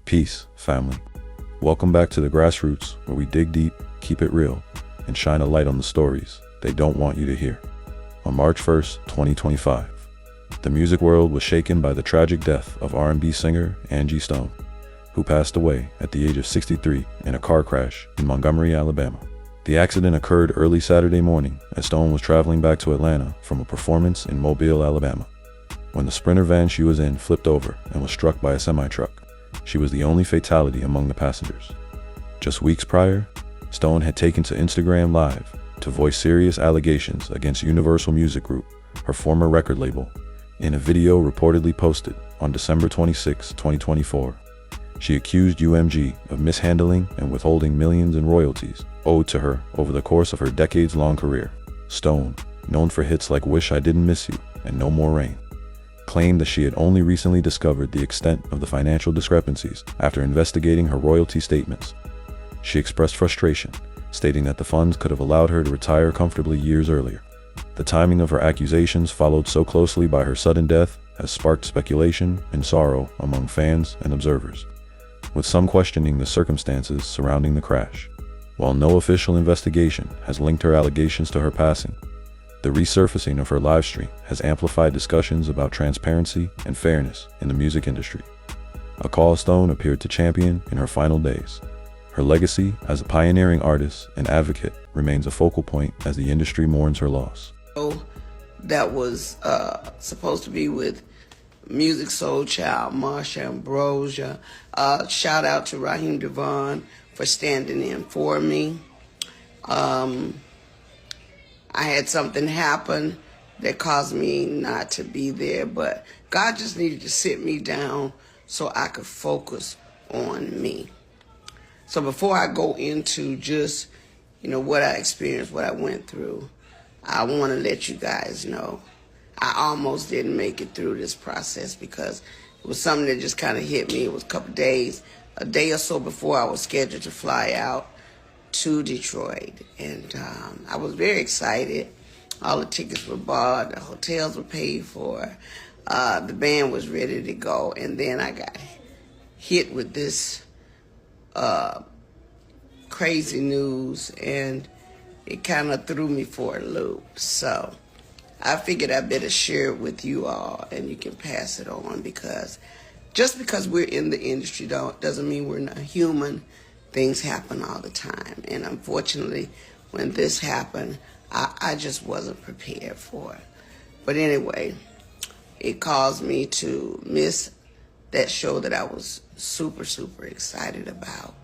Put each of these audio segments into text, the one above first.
Peace, family. Welcome back to the grassroots, where we dig deep, keep it real, and shine a light on the stories they don't want you to hear. On March 1st, 2025, the music world was shaken by the tragic death of R&B singer Angie Stone, who passed away at the age of 63 in a car crash in Montgomery, Alabama. The accident occurred early Saturday morning as Stone was traveling back to Atlanta from a performance in Mobile, Alabama, when the Sprinter van she was in flipped over and was struck by a semi-truck. She was the only fatality among the passengers. Just weeks prior, Stone had taken to Instagram Live to voice serious allegations against Universal Music Group, her former record label, in a video reportedly posted on December 26, 2024. She accused UMG of mishandling and withholding millions in royalties owed to her over the course of her decades-long career. Stone, known for hits like Wish I Didn't Miss You and No More Rain, claimed that she had only recently discovered the extent of the financial discrepancies after investigating her royalty statements. She expressed frustration, stating that the funds could have allowed her to retire comfortably years earlier. The timing of her accusations, followed so closely by her sudden death, has sparked speculation and sorrow among fans and observers, with some questioning the circumstances surrounding the crash. While no official investigation has linked her allegations to her passing, the resurfacing of her livestream has amplified discussions about transparency and fairness in the music industry, a cause Stone appeared to champion in her final days. Her legacy as a pioneering artist and advocate remains a focal point as the industry mourns her loss. That was supposed to be with Music Soul Child, Marsha Ambrosia. Shout out to Raheem Devon for standing in for me. I had something happen that caused me not to be there, but God just needed to sit me down so I could focus on me. So before I go into just, what I experienced, what I went through, I want to let you guys know I almost didn't make it through this process because it was something that just kind of hit me. It was a day or so before I was scheduled to fly out to Detroit, and I was very excited. All the tickets were bought, the hotels were paid for, the band was ready to go, and then I got hit with this crazy news, and it kind of threw me for a loop. So I figured I better share it with you all, and you can pass it on, because just because we're in the industry doesn't mean we're not human. Things happen all the time, and unfortunately, when this happened, I just wasn't prepared for it. But anyway, it caused me to miss that show that I was super, super excited about.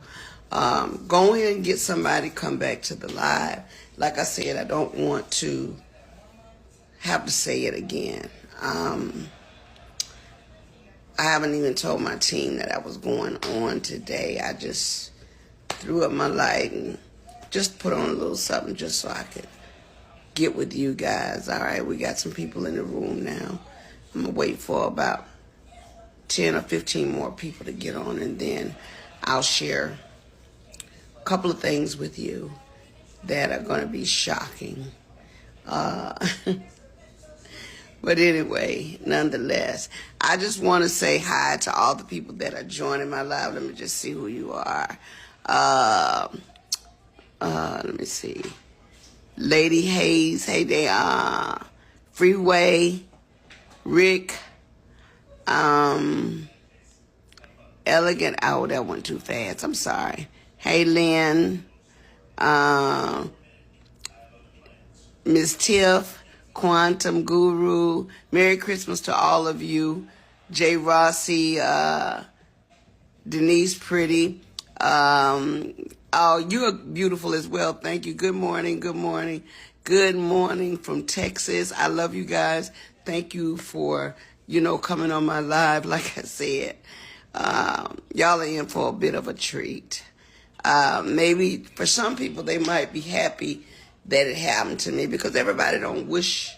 Go ahead and get somebody come back to the live. Like I said, I don't want to have to say it again. I haven't even told my team that I was going on today. I just threw up my light and just put on a little something just so I could get with you guys. All right, we got some people in the room now. I'm going to wait for about 10 or 15 more people to get on, and then I'll share a couple of things with you that are going to be shocking. But anyway, nonetheless, I just want to say hi to all the people that are joining my live. Let me just see who you are. Let me see. Lady Hayes, hey there. Freeway, Rick, Elegant. Oh, that went too fast. I'm sorry. Hey, Lynn, Miss Tiff, Quantum Guru. Merry Christmas to all of you. Jay Rossi, Denise Pretty. Oh, you're beautiful as well. Thank you. Good morning. Good morning. Good morning from Texas. I love you guys. Thank you for, coming on my live. Like I said, y'all are in for a bit of a treat. Maybe for some people, they might be happy that it happened to me, because everybody don't wish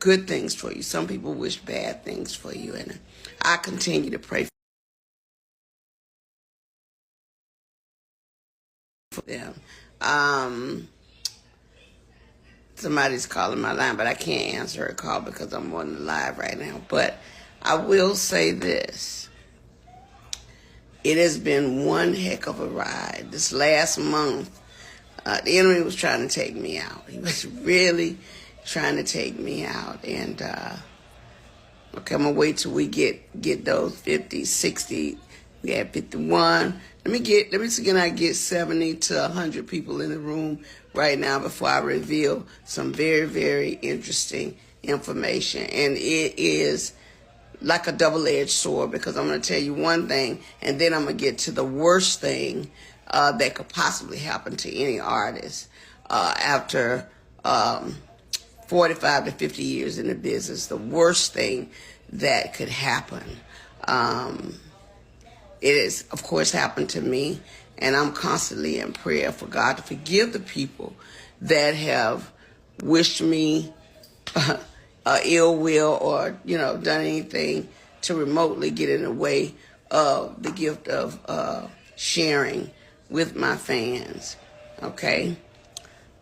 good things for you. Some people wish bad things for you, and I continue to pray for them. Somebody's calling my line, but I can't answer a call because I'm on the live right now. But I will say this. It has been one heck of a ride. This last month, the enemy was trying to take me out. He was really trying to take me out. And okay, I'm gonna wait till we get those 50, 60. We had 51. Let me see, can I get 70 to 100 people in the room right now before I reveal some very, very interesting information. And it is like a double-edged sword, because I'm going to tell you one thing, and then I'm going to get to the worst thing that could possibly happen to any artist after 45 to 50 years in the business. The worst thing that could happen. It has, of course, happened to me, and I'm constantly in prayer for God to forgive the people that have wished me ill will, or, done anything to remotely get in the way of the gift of sharing with my fans. Okay?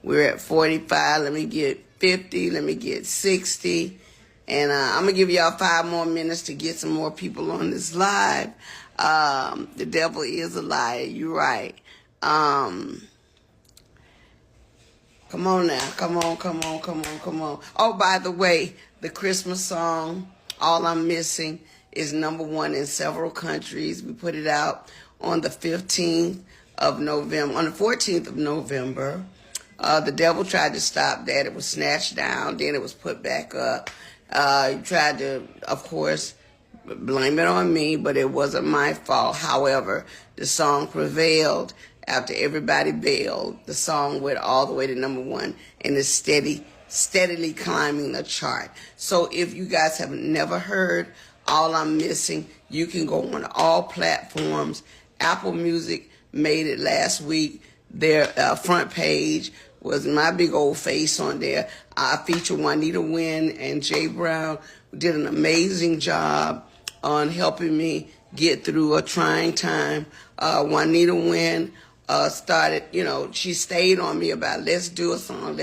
We're at 45. Let me get 50. Let me get 60. And I'm going to give y'all 5 more minutes to get some more people on this live. The devil is a liar. You're right. Come on now. Come on. Oh, by the way, the Christmas song, All I'm Missing, is #1 in several countries. We put it out on the 15th of November. On the 14th of November, the devil tried to stop that. It was snatched down. Then it was put back up. He tried to, of course, blame it on me, but it wasn't my fault. However, the song prevailed. After everybody bailed, the song went all the way to #1 and is steadily climbing the chart. So if you guys have never heard All I'm Missing, you can go on all platforms. Apple Music made it last week. Their front page was my big old face on there. I featured Juanita Wynn and Jay Brown, who did an amazing job on helping me get through a trying time. Juanita Wynn started, she stayed on me about let's do a song.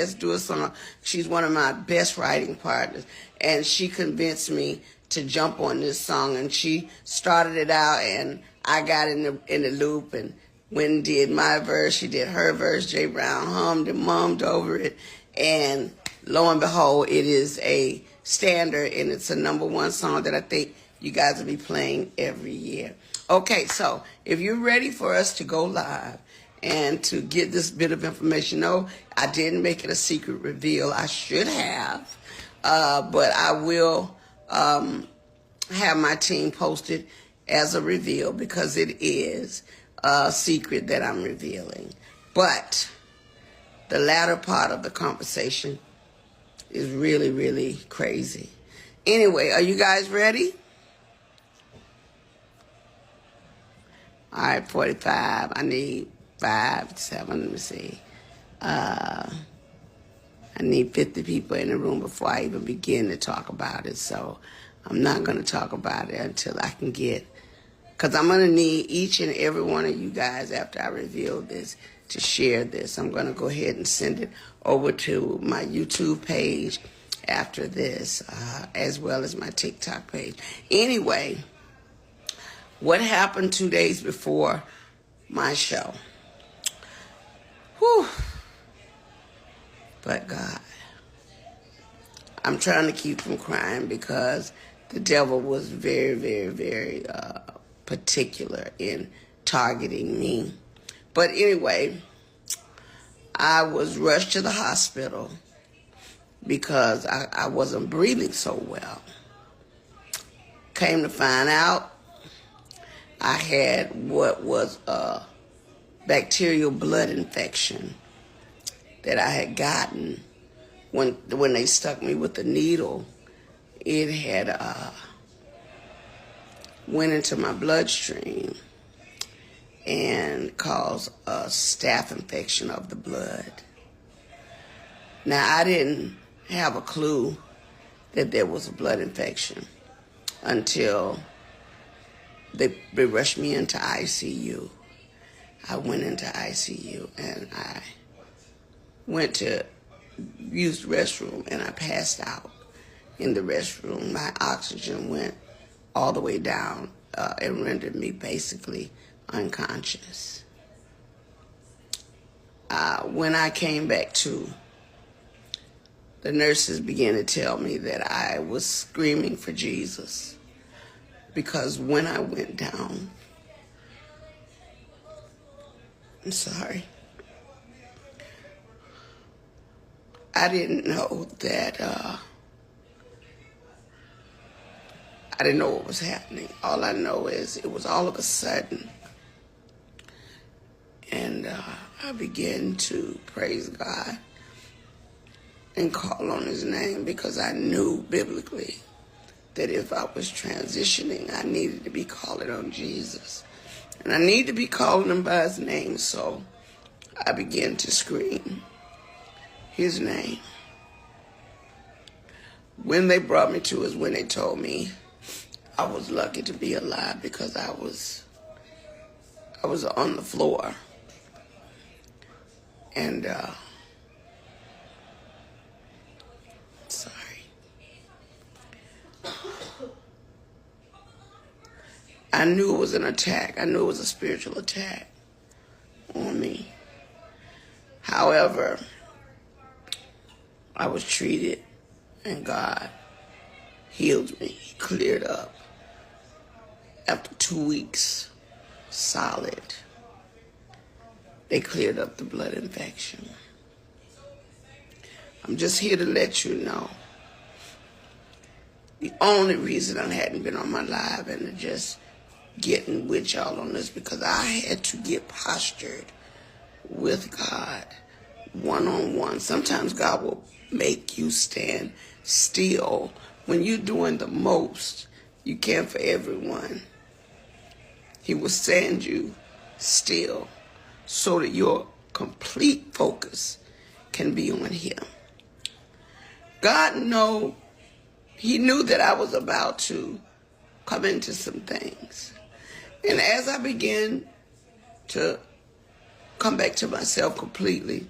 She's one of my best writing partners, and she convinced me to jump on this song, and she started it out, and I got in the loop, and Wynn did my verse, she did her verse, Jay Brown hummed and mummed over it, and lo and behold, it is a standard, and it's a #1 song that I think you guys will be playing every year. Okay, so if you're ready for us to go live and to get this bit of information, no, I didn't make it a secret reveal. I should have, but I will have my team posted as a reveal, because it is a secret that I'm revealing. But the latter part of the conversation is really, really crazy. Anyway, are you guys ready? All right, 45. I need 5, 7, let me see. I need 50 people in the room before I even begin to talk about it. So I'm not going to talk about it until I can get, because I'm going to need each and every one of you guys after I reveal this to share this. I'm going to go ahead and send it over to my YouTube page after this, as well as my TikTok page. Anyway, what happened 2 days before my show? Whew. But God, I'm trying to keep from crying, because the devil was very, very, very particular in targeting me. But anyway, I was rushed to the hospital because I wasn't breathing so well. Came to find out, I had what was a bacterial blood infection that I had gotten when they stuck me with the needle. It had went into my bloodstream and caused a staph infection of the blood. Now, I didn't have a clue that there was a blood infection until they rushed me into ICU. I went into ICU, and I went to use the restroom, and I passed out in the restroom. My oxygen went all the way down and rendered me basically unconscious. When I came back to, the nurses began to tell me that I was screaming for Jesus, because when I went down, I'm sorry, I didn't know that, I didn't know what was happening. All I know is it was all of a sudden. And I began to praise God and call on his name, because I knew biblically that if I was transitioning, I needed to be calling on Jesus. And I need to be calling him by his name. So I began to scream his name. When they brought me to is when they told me I was lucky to be alive, because I was on the floor. And sorry. I knew it was an attack. I knew it was a spiritual attack on me. However, I was treated, and God healed me. He cleared up. After 2 weeks, solid, they cleared up the blood infection. I'm just here to let you know, the only reason I hadn't been on my live and just getting with y'all on this, because I had to get postured with God one-on-one. Sometimes God will make you stand still. When you're doing the most you can for everyone, he will stand you still so that your complete focus can be on him. God he knew that I was about to come into some things. And as I began to come back to myself completely,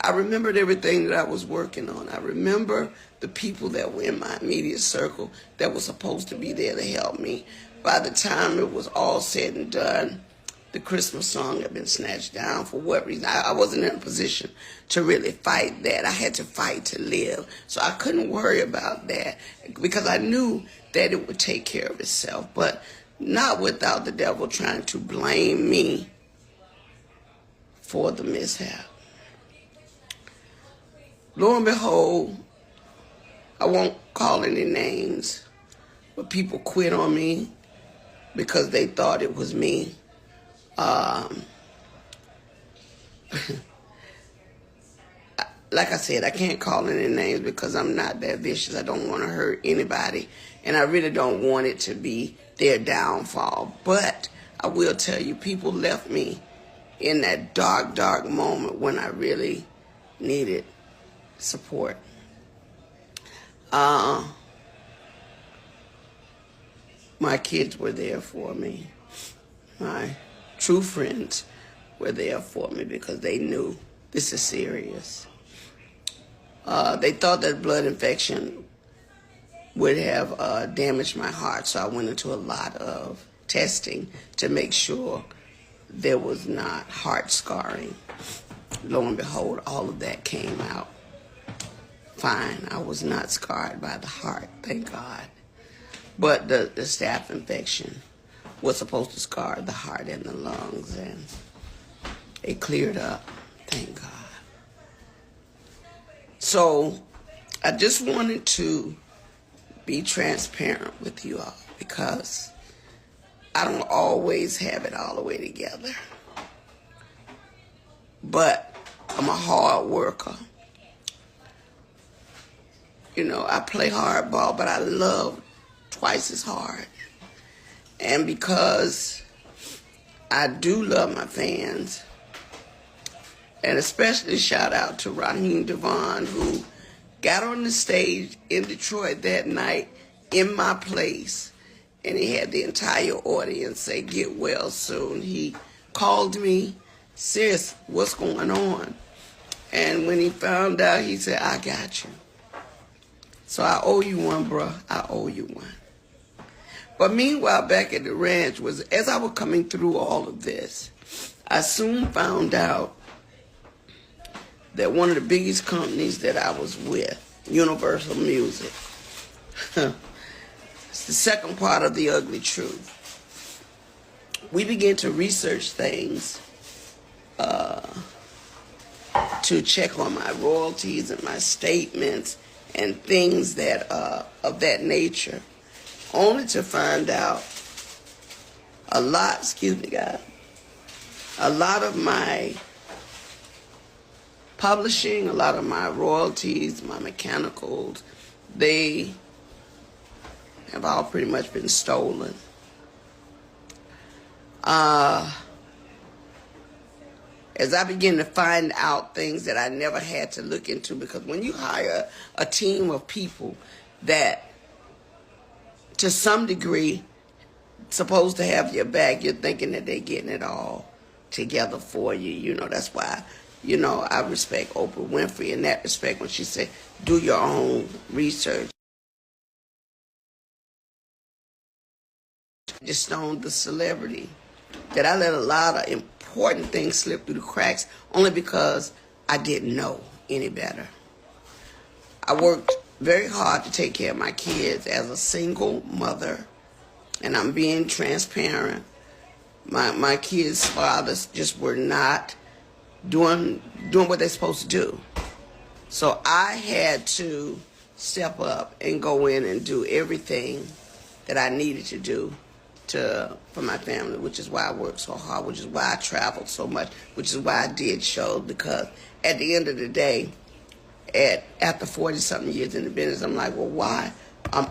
I remembered everything that I was working on. I remember the people that were in my immediate circle that were supposed to be there to help me. By the time it was all said and done, the Christmas song had been snatched down. For what reason? I wasn't in a position to really fight that. I had to fight to live. So I couldn't worry about that, because I knew that it would take care of itself, but not without the devil trying to blame me for the mishap. Lo and behold, I won't call any names, but people quit on me because they thought it was me. Like I said, I can't call any names because I'm not that vicious. I don't want to hurt anybody, and I really don't want it to be their downfall. But I will tell you, people left me in that dark, dark moment when I really needed support. My kids were there for me. My true friends were there for me because they knew this is serious. They thought that blood infection would have damaged my heart, so I went into a lot of testing to make sure there was not heart scarring. Lo and behold, all of that came out fine. I was not scarred by the heart, thank God. But the staph infection was supposed to scar the heart and the lungs, and it cleared up, thank God. So I just wanted to be transparent with you all, because I don't always have it all the way together. But I'm a hard worker. You know, I play hardball, but I love twice as hard. And because I do love my fans, and especially shout out to Raheem Devon, who got on the stage in Detroit that night in my place, and he had the entire audience say, "Get well soon." He called me, "Sis, what's going on?" And when he found out, he said, "I got you." So I owe you one, bruh. I owe you one. But meanwhile, back at the ranch, was as I was coming through all of this, I soon found out that one of the biggest companies that I was with, Universal Music, it's the second part of the ugly truth. We began to research things to check on my royalties and my statements and things that of that nature, only to find out a lot, excuse me, guys, a lot of my publishing, a lot of my royalties, my mechanicals, they have all pretty much been stolen. As I begin to find out things that I never had to look into, because when you hire a team of people that, to some degree, supposed to have your back, you're thinking that they're getting it all together for you. You know, that's why, you know, I respect Oprah Winfrey in that respect when she said, do your own research. Angiestone, the celebrity, that I let a lot of important things slip through the cracks only because I didn't know any better. I worked very hard to take care of my kids as a single mother, and I'm being transparent. My kids' fathers just were not doing what they're supposed to do. So I had to step up and go in and do everything that I needed to do for my family, which is why I worked so hard, which is why I traveled so much, which is why I did shows, because at the end of the day, after 40-something years in the business, I'm like, well, why?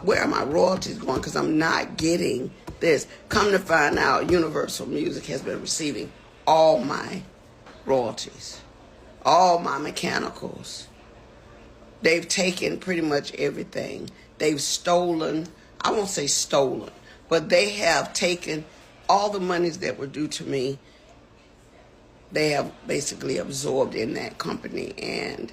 Where are my royalties going? Because I'm not getting this. Come to find out, Universal Music has been receiving all my royalties, all my mechanicals. They've taken pretty much everything. They've stolen, I won't say stolen, but they have taken all the monies that were due to me. They have basically absorbed in that company. And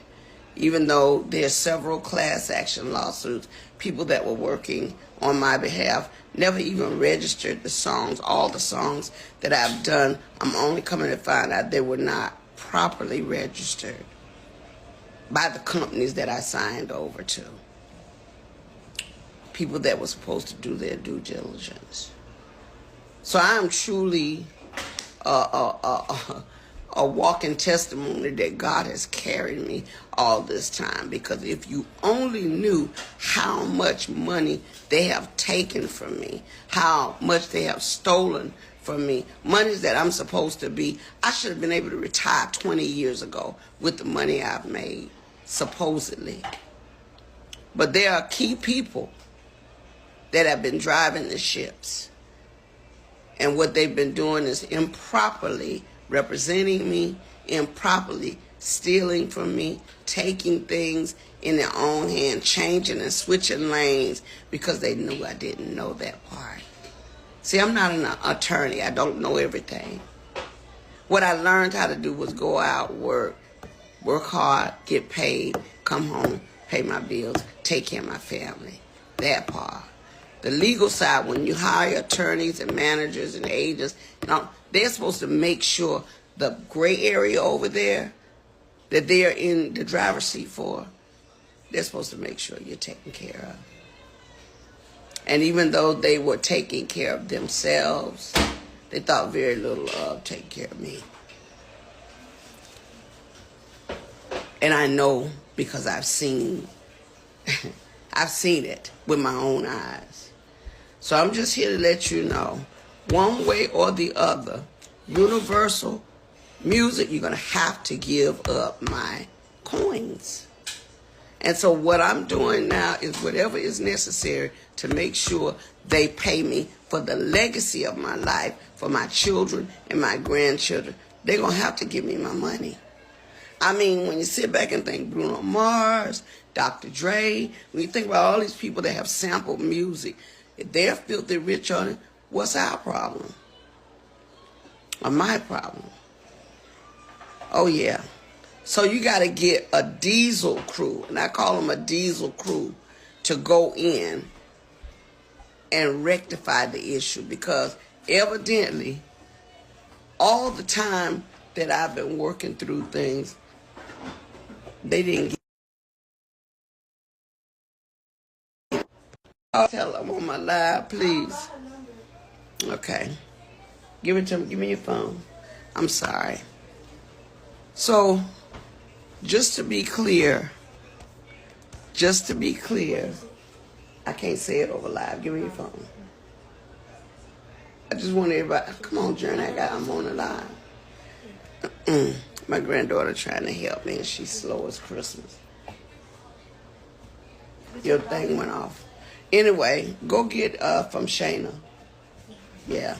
even though there's several class action lawsuits, people that were working on my behalf never even registered the songs. All the songs that I've done, I'm only coming to find out they were not properly registered by the companies that I signed over to. People that were supposed to do their due diligence. So I am truly a walking testimony that God has carried me all this time, because if you only knew how much money they have taken from me, how much they have stolen from me, monies that I'm supposed to be, I should have been able to retire 20 years ago with the money I've made, supposedly. But there are key people that have been driving the ships. And what they've been doing is improperly representing me, improperly stealing from me, taking things in their own hand, changing and switching lanes because they knew I didn't know that part. See, I'm not an attorney. I don't know everything. What I learned how to do was go out, work hard, get paid, come home, pay my bills, take care of my family. That part. The legal side, when you hire attorneys and managers and agents, they're supposed to make sure the gray area over there that they're in the driver's seat for, they're supposed to make sure you're taken care of. And even though they were taking care of themselves, they thought very little of taking care of me. And I know because I've seen it with my own eyes. So I'm just here to let you know, one way or the other, Universal Music, you're going to have to give up my coins. And so what I'm doing now is whatever is necessary to make sure they pay me for the legacy of my life, for my children and my grandchildren. They're going to have to give me my money. I mean, when you sit back and think Bruno Mars, Dr. Dre, when you think about all these people that have sampled music, if they're filthy rich on it, what's our problem? Or my problem? Oh, yeah. So you got to get a diesel crew, and I call them a diesel crew, to go in and rectify the issue, because evidently all the time that I've been working through things, they didn't get. I'll tell them on my live, please. Okay. Give it to me. Give me your phone. I'm sorry. So, just to be clear, I can't say it over live. Give me your phone. I just want everybody, come on, Journey, I'm on the line. My granddaughter trying to help me, and she's slow as Christmas. Your thing went off. Anyway, go get from Shayna. Yeah.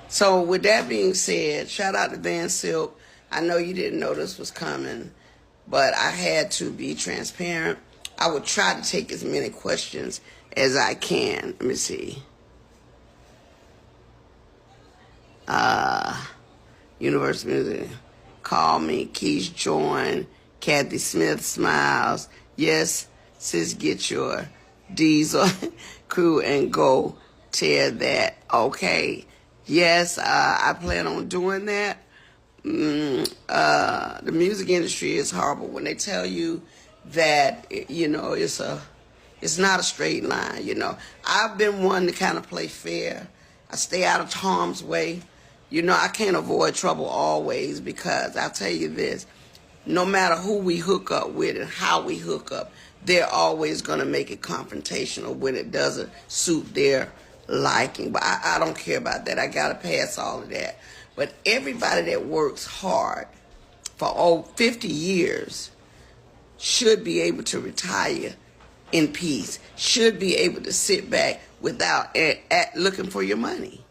So with that being said, shout out to Van Silk. I know you didn't know this was coming, but I had to be transparent. I would try to take as many questions as I can. Let me see. Universal Music, call me. Keish join. Kathy Smith smiles. Yes, sis, get your diesel crew and go tear that. Okay. Yes, I plan on doing that. The music industry is horrible when they tell you that, it's not a straight line, I've been one to kind of play fair. I stay out of harm's way. I can't avoid trouble always, because I'll tell you this, no matter who we hook up with and how we hook up, they're always going to make it confrontational when it doesn't suit their liking. But I don't care about that. I got to pass all of that. But everybody that works hard for 50 years should be able to retire in peace, should be able to sit back without looking for your money.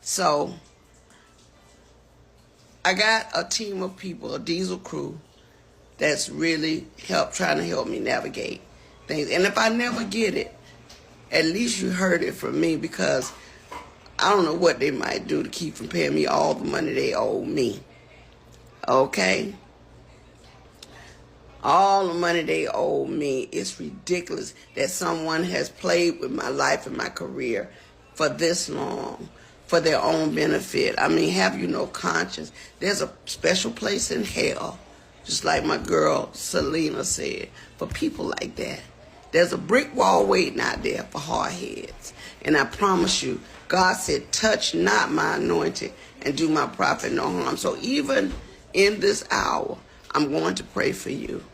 So I got a team of people, a diesel crew, that's really trying to help me navigate things. And if I never get it, at least you heard it from me, because I don't know what they might do to keep from paying me all the money they owe me. Okay? All the money they owe me. It's ridiculous that someone has played with my life and my career for this long, for their own benefit. I mean, have you no conscience? There's a special place in hell, just like my girl Selena said, for people like that. There's a brick wall waiting out there for hard heads. And I promise you, God said, touch not my anointed and do my prophet no harm. So even in this hour, I'm going to pray for you,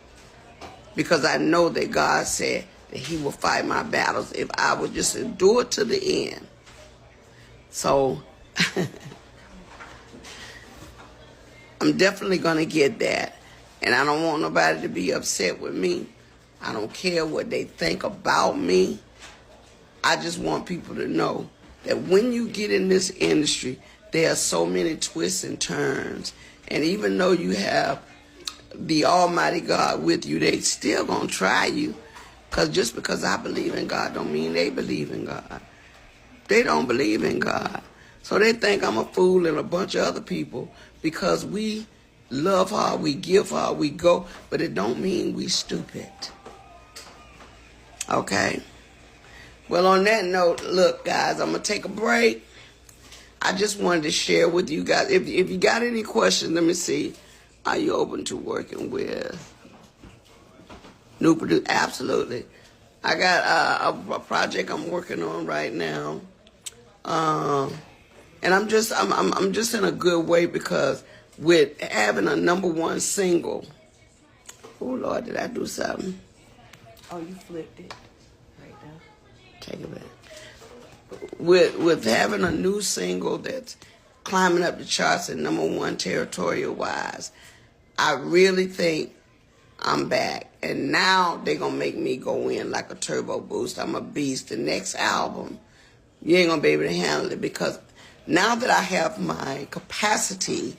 because I know that God said that he will fight my battles if I would just endure to the end. So I'm definitely going to get that. And I don't want nobody to be upset with me. I don't care what they think about me. I just want people to know that when you get in this industry, there are so many twists and turns. And even though you have the Almighty God with you, they still going to try you. Because just because I believe in God don't mean they believe in God. They don't believe in God. So they think I'm a fool and a bunch of other people, because we love hard, we give hard, we go, but it don't mean we stupid. Okay? Well, on that note, look, guys, I'm going to take a break. I just wanted to share with you guys. If you got any questions, let me see. Are you open to working with new producers? Absolutely. I got a project I'm working on right now. And I'm just in a good way, because with having a #1 single. Oh, Lord, did I do something? Oh, you flipped it right now. Take it back. With having a new single that's climbing up the charts at #1 territorial-wise, I really think I'm back. And now they're going to make me go in like a turbo boost. I'm a beast. The next album, you ain't going to be able to handle it, because now that I have my capacity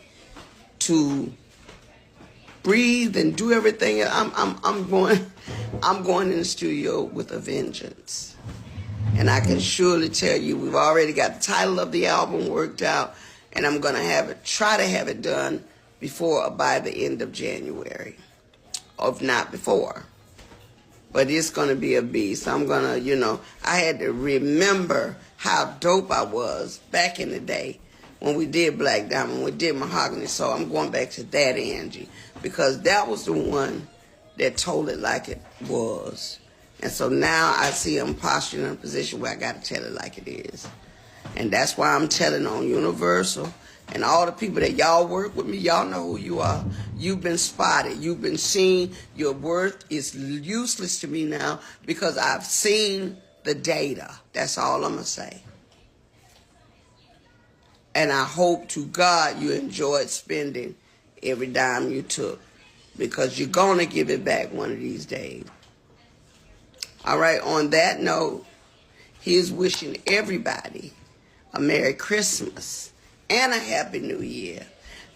to breathe and do everything, I'm going in the studio with a vengeance. And I can surely tell you, we've already got the title of the album worked out, and I'm going to try to have it done by the end of January, if not before. but it's going to be a beast. I'm going to, I had to remember how dope I was back in the day when we did Black Diamond, when we did Mahogany. So I'm going back to that Angie, because that was the one that told it like it was. And so now I see I'm posturing in a position where I got to tell it like it is. And that's why I'm telling on Universal. And all the people that y'all work with me, y'all know who you are. You've been spotted. You've been seen. Your worth is useless to me now because I've seen the data. That's all I'm going to say. And I hope to God you enjoyed spending every dime you took, because you're going to give it back one of these days. All right, on that note, here's wishing everybody a Merry Christmas and a Happy New Year.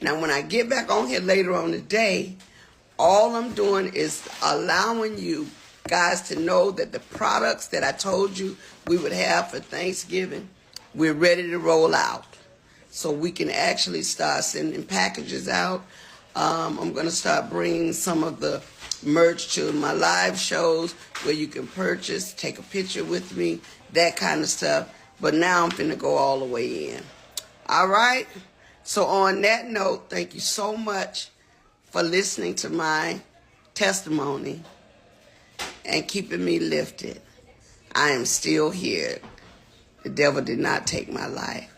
Now, when I get back on here later on today, all I'm doing is allowing you guys to know that the products that I told you we would have for Thanksgiving, we're ready to roll out. So we can actually start sending packages out. I'm going to start bringing some of the merch to my live shows where you can purchase, take a picture with me, that kind of stuff. But now I'm finna go all the way in. All right? So on that note, thank you so much for listening to my testimony and keeping me lifted. I am still here. The devil did not take my life,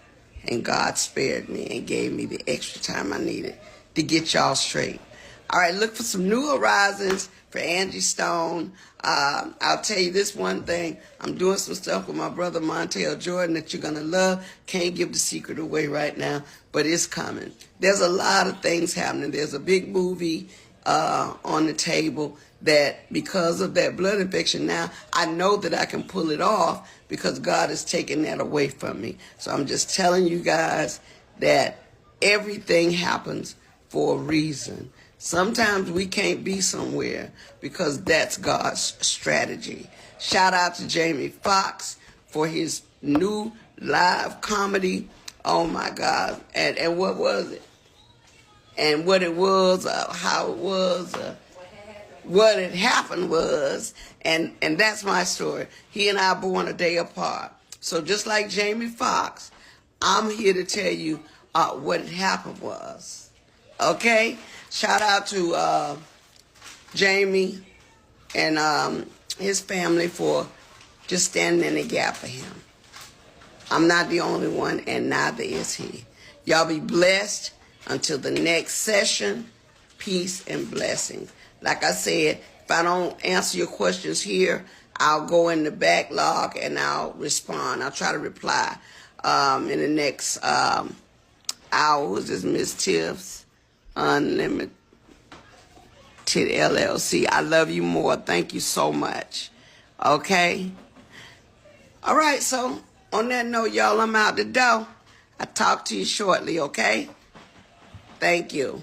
and God spared me and gave me the extra time I needed to get y'all straight. All right, look for some new horizons for Angie Stone. I'll tell you this one thing. I'm doing some stuff with my brother Montel Jordan that you're going to love. Can't give the secret away right now, but it's coming. There's a lot of things happening. There's a big movie on the table that because of that blood infection now, I know that I can pull it off because God is taking that away from me. So I'm just telling you guys that everything happens for a reason. Sometimes we can't be somewhere because that's God's strategy. Shout out to Jamie Foxx for his new live comedy. Oh my God. And what was it? And what it was, how it was, what had happened was, and that's my story. He and I born a day apart. So just like Jamie Foxx, I'm here to tell you what had happened was. Okay? Shout out to Jamie and his family for just standing in the gap for him. I'm not the only one, and neither is he. Y'all be blessed until the next session. Peace and blessings. Like I said, if I don't answer your questions here, I'll go in the backlog and I'll respond. I'll try to reply in the next hour. Who's this? Miss Tiff's Unlimited LLC. I love you more. Thank you so much. Okay? All right, so on that note, y'all, I'm out the door. I'll talk to you shortly, okay? Thank you.